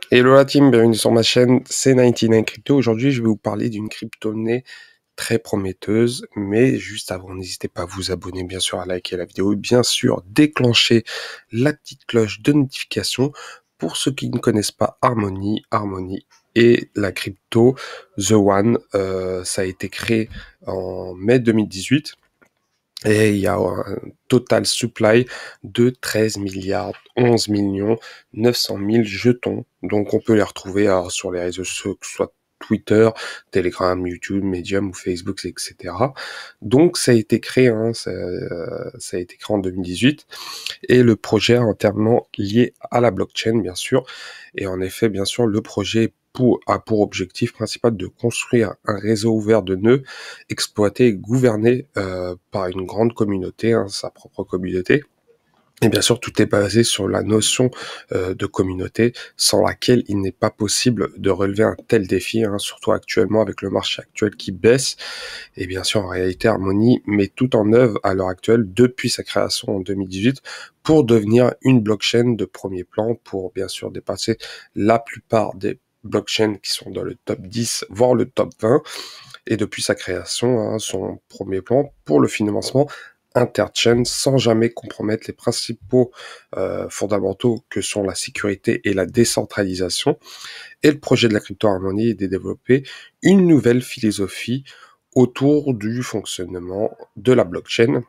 Hello la team, bienvenue sur ma chaîne C99 Crypto. Aujourd'hui, je vais vous parler d'une crypto-monnaie très prometteuse, mais juste avant, n'hésitez pas à vous abonner, bien sûr, à liker la vidéo et bien sûr, déclencher la petite cloche de notification pour ceux qui ne connaissent pas Harmony. Harmony et la crypto The One, ça a été créé en mai 2018. Et il y a un total supply de 13 milliards, 11 millions, 900 000 jetons. Donc on peut les retrouver sur les réseaux sociaux, que ce soit Twitter, Telegram, YouTube, Medium ou Facebook, etc. Donc ça a été créé, ça a été créé en 2018. Et le projet est entièrement lié à la blockchain, bien sûr. Et en effet, bien sûr, le projet a pour objectif principal de construire un réseau ouvert de nœuds, exploité et gouverné par une grande communauté, sa propre communauté. Et bien sûr, tout est basé sur la notion de communauté, sans laquelle il n'est pas possible de relever un tel défi, surtout actuellement avec le marché actuel qui baisse. Et bien sûr, en réalité, Harmony met tout en œuvre à l'heure actuelle, depuis sa création en 2018, pour devenir une blockchain de premier plan, pour bien sûr dépasser la plupart des blockchains qui sont dans le top 10, voire le top 20. Et depuis sa création, son premier plan pour le financement interchain sans jamais compromettre les principaux fondamentaux que sont la sécurité et la décentralisation. Et le projet de la crypto Harmony est de développer une nouvelle philosophie autour du fonctionnement de la blockchain.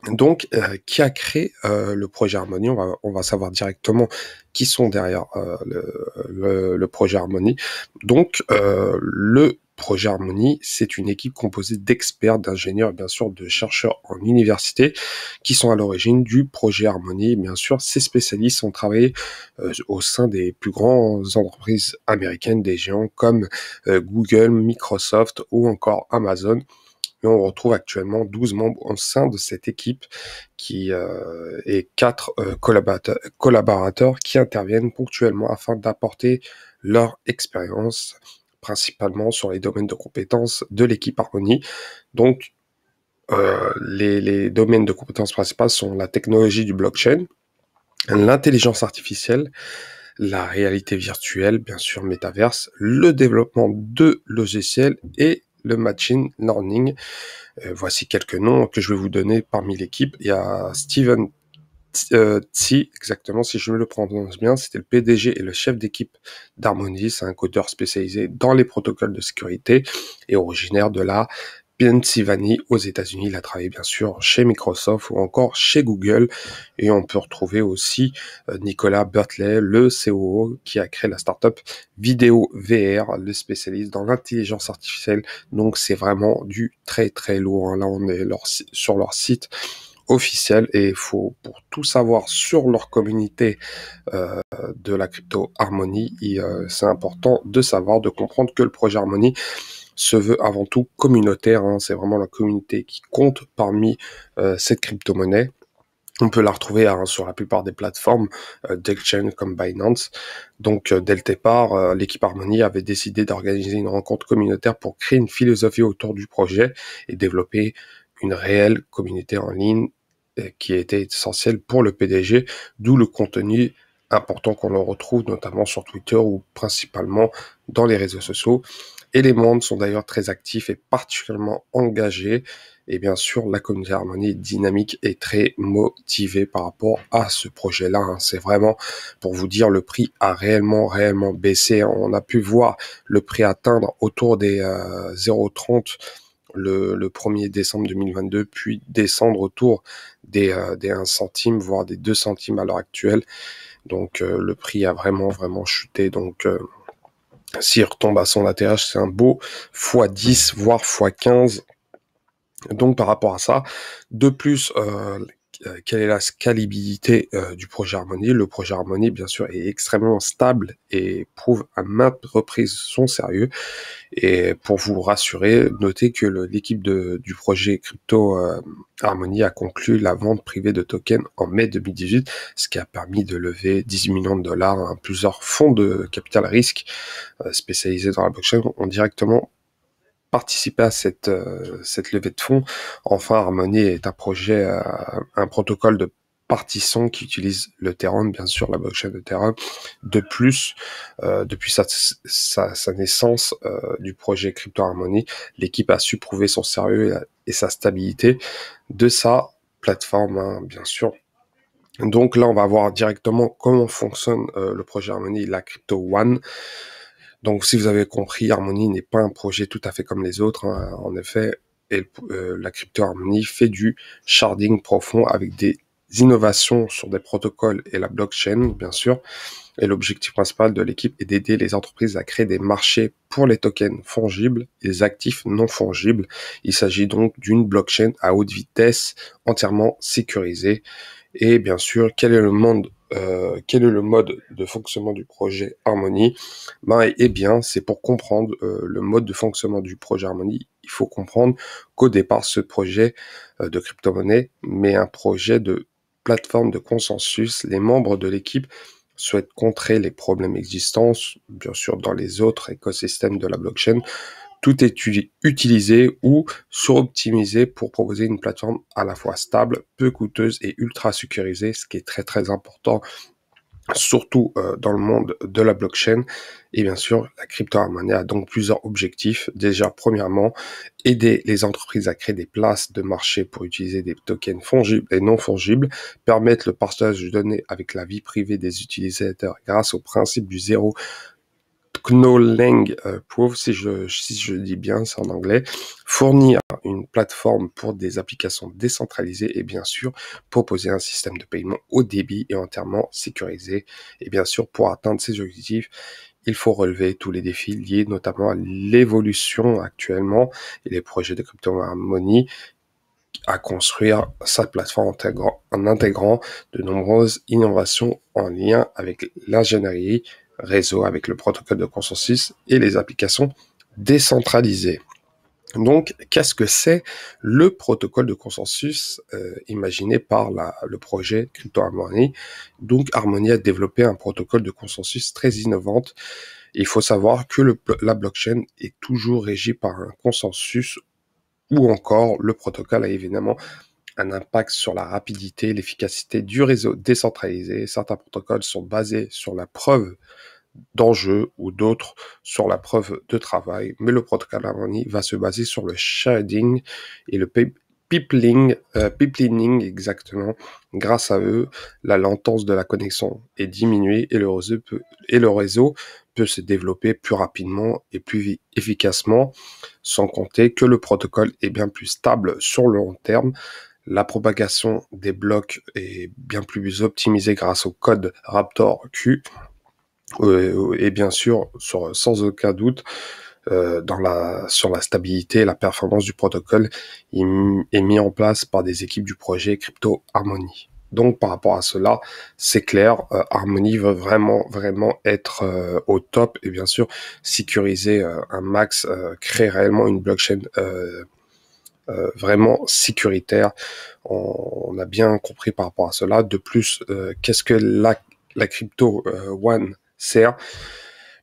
Donc, qui a créé le projet Harmony? On va savoir directement qui sont derrière le projet Harmony. Donc, le projet Harmony, c'est une équipe composée d'experts, d'ingénieurs et bien sûr de chercheurs en université qui sont à l'origine du projet Harmony. Bien sûr, ces spécialistes ont travaillé au sein des plus grandes entreprises américaines, des géants comme Google, Microsoft ou encore Amazon. Et on retrouve actuellement 12 membres au sein de cette équipe et 4 collaborateurs qui interviennent ponctuellement afin d'apporter leur expérience, principalement sur les domaines de compétences de l'équipe Harmony. Donc, les domaines de compétences principales sont la technologie du blockchain, l'intelligence artificielle, la réalité virtuelle, bien sûr, métaverse, le développement de logiciels et le machine learning. Voici quelques noms que je vais vous donner parmi l'équipe. Il y a Steven Tsi, exactement, si je me le prononce bien, c'était le PDG et le chef d'équipe d'Harmony. C'est un codeur spécialisé dans les protocoles de sécurité et originaire de la Pennsylvanie aux États-Unis. Il a travaillé bien sûr chez Microsoft ou encore chez Google. Et on peut retrouver aussi Nicolas Burtley, le COO qui a créé la startup Vidéo VR, le spécialiste dans l'intelligence artificielle. Donc c'est vraiment du très très lourd. Là on est sur leur site officiel et il faut, pour tout savoir sur leur communauté de la crypto Harmony, c'est important de savoir, de comprendre que le projet Harmony se veut avant tout communautaire. C'est vraiment la communauté qui compte parmi cette crypto-monnaie. On peut la retrouver sur la plupart des plateformes d'exchange comme Binance. Donc, dès le départ, l'équipe Harmony avait décidé d'organiser une rencontre communautaire pour créer une philosophie autour du projet et développer une réelle communauté en ligne qui était essentielle pour le PDG, d'où le contenu important qu'on le retrouve notamment sur Twitter ou principalement dans les réseaux sociaux. Et les membres sont d'ailleurs très actifs et particulièrement engagés. Et bien sûr, la communauté Harmony est dynamique et très motivée par rapport à ce projet-là. C'est vraiment, pour vous dire, le prix a réellement baissé. On a pu voir le prix atteindre autour des 0,30 le 1er décembre 2022, puis descendre autour des 1 centime, voire des 2 centimes à l'heure actuelle. Donc le prix a vraiment chuté. Donc s'il retombe à son ATH, c'est un beau x10, voire x15. Donc par rapport à ça, de plus, quelle est la scalabilité du projet Harmony? Le projet Harmony, bien sûr, est extrêmement stable et prouve à maintes reprises son sérieux. Et pour vous rassurer, notez que l'équipe du projet Crypto Harmony a conclu la vente privée de tokens en mai 2018, ce qui a permis de lever 18 millions de dollars. Plusieurs fonds de capital risque spécialisés dans la blockchain ont directement participé à cette levée de fonds. Enfin, Harmony est un projet, un protocole de partition qui utilise l'Ethereum, bien sûr, la blockchain d'Ethereum. De plus, depuis sa naissance du projet Crypto Harmony, l'équipe a su prouver son sérieux et sa stabilité de sa plateforme, hein, bien sûr. Donc là, on va voir directement comment fonctionne le projet Harmony, la Crypto One. Donc si vous avez compris, Harmony n'est pas un projet tout à fait comme les autres, hein, en effet. Et la Crypto Harmony fait du sharding profond avec des innovations sur des protocoles et la blockchain, bien sûr. Et l'objectif principal de l'équipe est d'aider les entreprises à créer des marchés pour les tokens fongibles et les actifs non fongibles. Il s'agit donc d'une blockchain à haute vitesse, entièrement sécurisée. Et bien sûr, quel est le mode de fonctionnement du projet Harmony? Eh bien, c'est pour comprendre le mode de fonctionnement du projet Harmony, il faut comprendre qu'au départ, ce projet de crypto-monnaie, mais un projet de plateforme de consensus, les membres de l'équipe souhaitent contrer les problèmes existants, bien sûr, dans les autres écosystèmes de la blockchain. Tout est utilisé ou suroptimisé pour proposer une plateforme à la fois stable, peu coûteuse et ultra sécurisée, ce qui est très très important, surtout dans le monde de la blockchain. Et bien sûr, la Crypto Harmony a donc plusieurs objectifs. Déjà, premièrement, aider les entreprises à créer des places de marché pour utiliser des tokens fongibles et non fongibles, permettre le partage de données avec la vie privée des utilisateurs grâce au principe du zéro Knowledge Proof, si je dis bien, c'est en anglais, fournir une plateforme pour des applications décentralisées et bien sûr proposer un système de paiement haut débit et entièrement sécurisé. Et bien sûr, pour atteindre ces objectifs, il faut relever tous les défis liés notamment à l'évolution actuellement et les projets de Crypto Harmony à construire sa plateforme en intégrant de nombreuses innovations en lien avec l'ingénierie réseau, avec le protocole de consensus et les applications décentralisées. Donc, qu'est-ce que c'est le protocole de consensus imaginé par le projet Crypto Harmony? Donc, Harmony a développé un protocole de consensus très innovant. Il faut savoir que la blockchain est toujours régie par un consensus ou encore le protocole a évidemment un impact sur la rapidité et l'efficacité du réseau décentralisé. Certains protocoles sont basés sur la preuve d'enjeu ou d'autres sur la preuve de travail, mais le protocole Harmony va se baser sur le sharding et le pipelining exactement. Grâce à eux, la latence de la connexion est diminuée et le réseau peut se développer plus rapidement et plus efficacement, sans compter que le protocole est bien plus stable sur le long terme. La propagation des blocs est bien plus optimisée grâce au code Raptor Q. Et bien sûr, sans aucun doute, sur la stabilité et la performance du protocole est mis en place par des équipes du projet Crypto Harmony. Donc par rapport à cela, c'est clair, Harmony veut vraiment être au top et bien sûr sécuriser un max, créer réellement une blockchain vraiment sécuritaire. On a bien compris par rapport à cela. De plus, qu'est-ce que la Crypto One sert?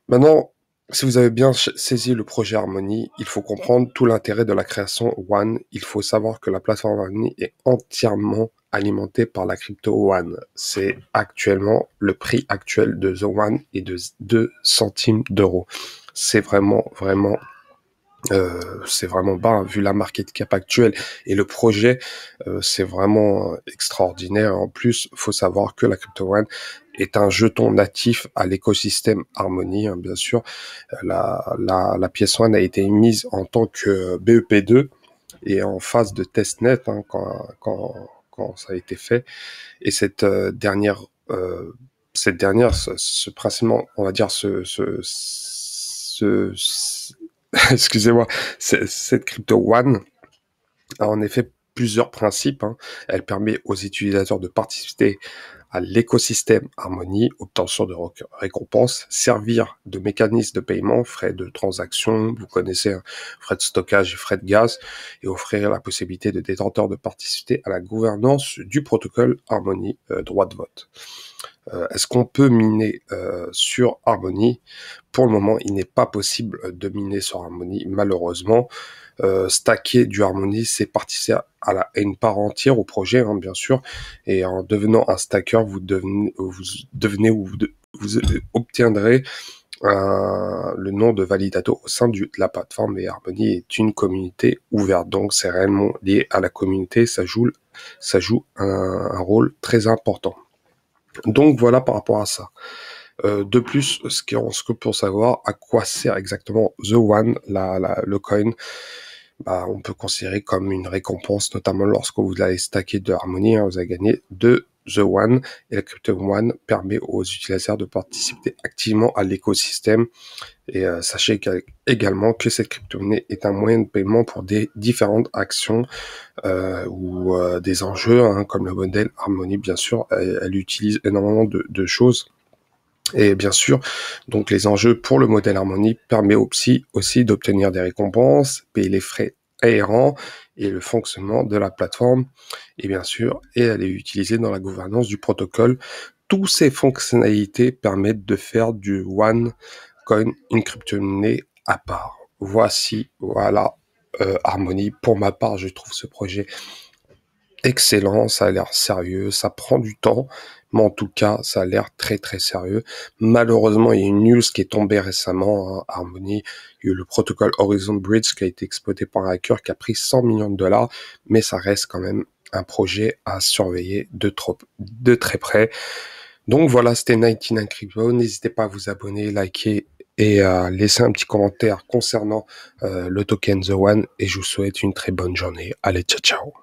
Maintenant, si vous avez bien saisi le projet Harmony, il faut comprendre tout l'intérêt de la création One. Il faut savoir que la plateforme Harmony est entièrement alimentée par la Crypto One. C'est actuellement le prix actuel de The One est de 2 centimes d'euros. C'est vraiment bas, hein, vu la market cap actuelle et le projet, c'est vraiment extraordinaire. En plus, faut savoir que la Crypto One est un jeton natif à l'écosystème Harmony, hein, bien sûr. La pièce One a été émise en tant que BEP2 et en phase de testnet, hein, quand ça a été fait. Et cette dernière, principalement, on va dire, excusez-moi, cette Crypto One a en effet plusieurs principes, hein. Elle permet aux utilisateurs de participer à l'écosystème Harmony, obtention de récompenses, servir de mécanisme de paiement, frais de transaction, vous connaissez, hein, frais de stockage et frais de gaz, et offrir la possibilité de détenteurs de participer à la gouvernance du protocole Harmony, droit de vote. Est-ce qu'on peut miner sur Harmony? Pour le moment, il n'est pas possible de miner sur Harmony, malheureusement. stacker du Harmony, c'est participer à une part entière au projet, hein, bien sûr. Et en devenant un stacker, vous obtiendrez le nom de validateur au sein de la plateforme. Et Harmony est une communauté ouverte, donc c'est réellement lié à la communauté. Ça joue un rôle très important. Donc voilà par rapport à ça. De plus, ce que pour savoir à quoi sert exactement The One, le coin, on peut considérer comme une récompense, notamment lorsque vous allez stacker de Harmony, hein, vous allez gagner de The One, et la crypto One permet aux utilisateurs de participer activement à l'écosystème. Et sachez également que cette crypto-monnaie est un moyen de paiement pour des différentes actions ou des enjeux, hein, comme le modèle Harmony, bien sûr. Elle utilise énormément de choses. Et bien sûr, donc les enjeux pour le modèle Harmony permet aussi d'obtenir des récompenses, payer les frais aérants et le fonctionnement de la plateforme. Et bien sûr, elle est utilisée dans la gouvernance du protocole. Toutes ces fonctionnalités permettent de faire du OneCoin une crypto-monnaie à part. Voilà, Harmony. Pour ma part, je trouve ce projet excellent, ça a l'air sérieux, ça prend du temps, mais en tout cas, ça a l'air très très sérieux. Malheureusement, il y a une news qui est tombée récemment, hein, Harmony, il y a eu le protocole Horizon Bridge qui a été exploité par un hacker qui a pris 100 millions de dollars, mais ça reste quand même un projet à surveiller de très près. Donc voilà, c'était 99 Crypto, n'hésitez pas à vous abonner, liker et à laisser un petit commentaire concernant le token The One, et je vous souhaite une très bonne journée. Allez, ciao ciao.